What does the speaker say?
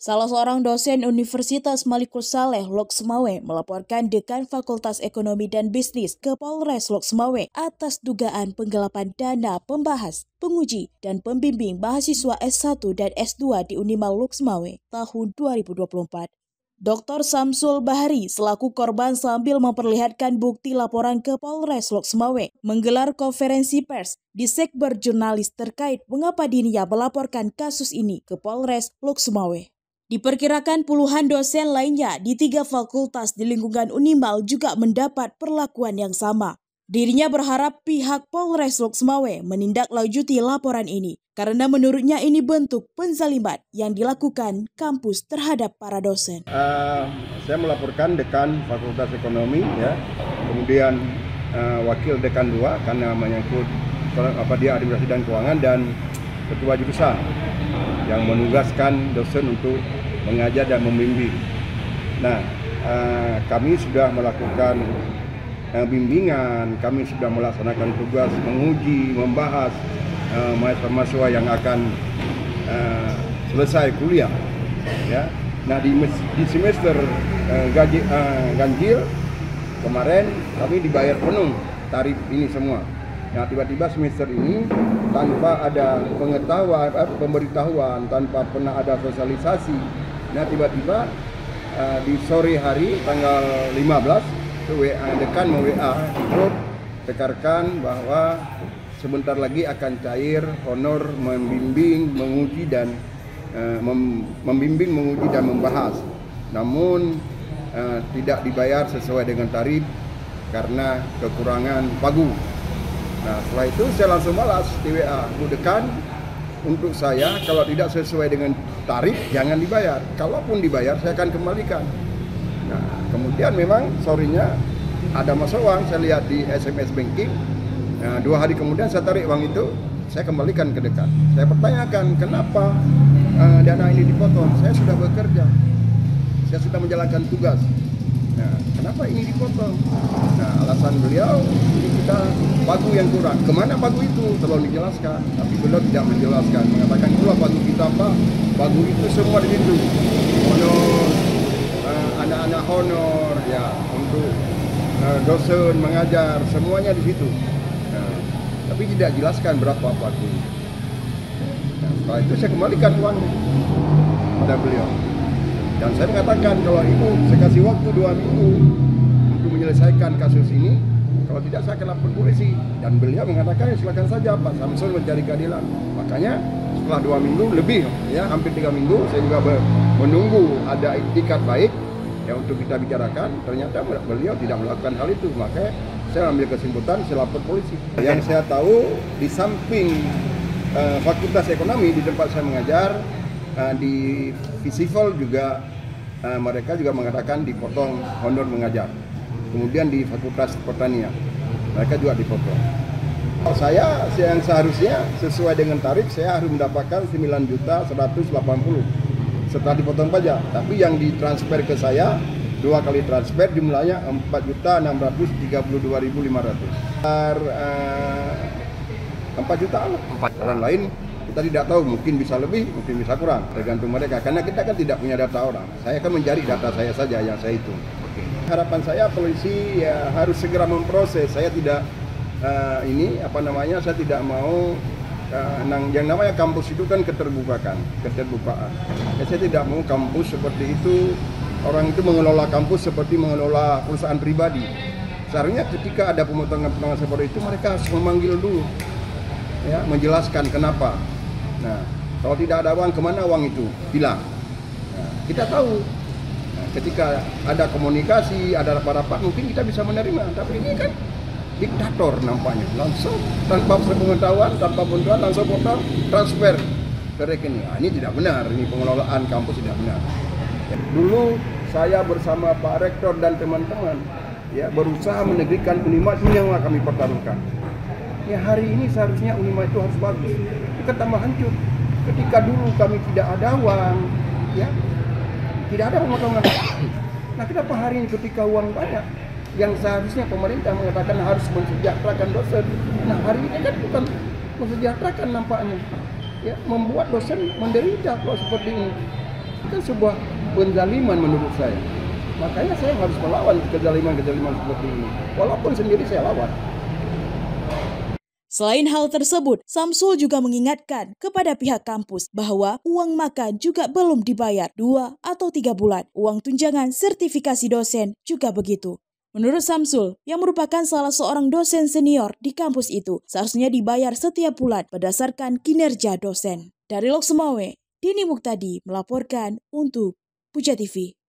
Salah seorang dosen Universitas Malikul Saleh, Lok Sumawe, melaporkan Dekan Fakultas Ekonomi dan Bisnis ke Polres Lok Sumawe atas dugaan penggelapan dana pembahas, penguji, dan pembimbing mahasiswa S1 dan S2 di Unimal Lok Sumawe tahun 2024. Dr. Samsul Bahari selaku korban sambil memperlihatkan bukti laporan ke Polres Lok Sumawe menggelar konferensi pers di sekber jurnalis terkait mengapa dirinya melaporkan kasus ini ke Polres Lok Sumawe. Diperkirakan puluhan dosen lainnya di 3 fakultas di lingkungan Unimal juga mendapat perlakuan yang sama. Dirinya berharap pihak Polres Lok Sumawe menindaklanjuti laporan ini karena menurutnya ini bentuk penzaliman yang dilakukan kampus terhadap para dosen. Saya melaporkan Dekan Fakultas Ekonomi, ya, kemudian Wakil Dekan 2 karena menyangkut dia administrasi dan keuangan, dan Ketua Jurusan yang menugaskan dosen untuk mengajar dan membimbing. Nah, kami sudah melakukan bimbingan, kami sudah melaksanakan tugas menguji, membahas mahasiswa yang akan selesai kuliah. Ya. Nah, di semester ganjil kemarin kami dibayar penuh tarif ini semua. Nah, tiba-tiba semester ini tanpa ada pemberitahuan, tanpa pernah ada sosialisasi. Nah, tiba-tiba di sore hari tanggal 15 dekan WA di grup tekankan bahwa sebentar lagi akan cair honor membimbing, menguji dan menguji dan membahas. Namun tidak dibayar sesuai dengan tarif karena kekurangan pagu. Nah, setelah itu saya langsung balas di WA, dekan, untuk saya kalau tidak sesuai dengan tarif jangan dibayar. Kalaupun dibayar saya akan kembalikan. Nah, kemudian memang sorenya ada masuk uang, saya lihat di SMS banking. Nah, 2 hari kemudian saya tarik uang itu, saya kembalikan ke dekan. Saya pertanyakan kenapa dana ini dipotong. Saya sudah bekerja, saya sudah menjalankan tugas. Nah, kenapa ini dipotong? Nah, alasan beliau, ini kita pagu yang kurang. Kemana pagu itu? Tolong dijelaskan. Tapi beliau tidak menjelaskan. Mengatakan itulah pagu kita, Pak. Pagu itu semua di situ. Honor, anak-anak honor, ya, untuk dosen mengajar, semuanya di situ. Nah, tapi tidak jelaskan berapa pagu. Nah, setelah itu saya kembalikan uangnya pada beliau. Dan saya mengatakan kalau ibu saya kasih waktu 2 minggu untuk menyelesaikan kasus ini, kalau tidak saya akan lapor polisi. Dan beliau mengatakan silakan saja Pak Samsul mencari keadilan. Makanya setelah 2 minggu lebih, ya hampir 3 minggu, saya juga menunggu ada itikat baik ya untuk kita bicarakan. Ternyata beliau tidak melakukan hal itu. Makanya saya ambil kesimpulan, saya lapor polisi. Yang saya tahu di samping Fakultas Ekonomi di tempat saya mengajar, di Visival juga mereka juga mengatakan dipotong honor mengajar. Kemudian di Fakultas Pertanian mereka juga dipotong. Saya yang seharusnya sesuai dengan tarif saya harus mendapatkan 9.180.000 setelah dipotong pajak. Tapi yang ditransfer ke saya 2 kali transfer jumlahnya 4.632.500. 4 juta lah. Orang lain kita tidak tahu, mungkin bisa lebih, mungkin bisa kurang, tergantung mereka. Karena kita kan tidak punya data orang. Saya kan mencari data saya saja yang saya hitung. Harapan saya polisi ya harus segera memproses. Saya tidak saya tidak mau yang namanya kampus itu kan keterbukaan. Ya, saya tidak mau kampus seperti itu. Orang itu mengelola kampus seperti mengelola perusahaan pribadi. Seharusnya ketika ada pemotongan seperti itu mereka harus memanggil dulu, ya, menjelaskan kenapa. Nah, kalau tidak ada uang, kemana uang itu hilang? Nah, kita tahu. Nah, ketika ada komunikasi, ada rapat-rapat, mungkin kita bisa menerima. Tapi ini kan diktator nampaknya. Langsung tanpa pengetahuan, tanpa bantuan, langsung potong transfer ke rekening. Nah, ini tidak benar. Ini pengelolaan kampus tidak benar. Ya, dulu saya bersama Pak Rektor dan teman-teman ya berusaha menegakkan Unima, nyawa kami pertaruhkan. Ya, hari ini seharusnya Unima itu harus bagus. Itu kan tambah hancur. Ketika dulu kami tidak ada uang, ya, tidak ada pemotongan. Nah, kenapa hari ini ketika uang banyak, yang seharusnya pemerintah mengatakan harus mensejahterakan dosen. Nah, hari ini kan bukan mensejahterakan nampaknya, ya, membuat dosen menderita kalau seperti ini. Kan sebuah penzaliman menurut saya. Makanya saya harus melawan kezaliman-kezaliman seperti ini. Walaupun sendiri saya lawan. Selain hal tersebut, Samsul juga mengingatkan kepada pihak kampus bahwa uang makan juga belum dibayar 2 atau 3 bulan. Uang tunjangan sertifikasi dosen juga begitu. Menurut Samsul, yang merupakan salah seorang dosen senior di kampus itu, seharusnya dibayar setiap bulan berdasarkan kinerja dosen. Dari Lok Sumawe, Dini Muktadi melaporkan untuk Puja TV.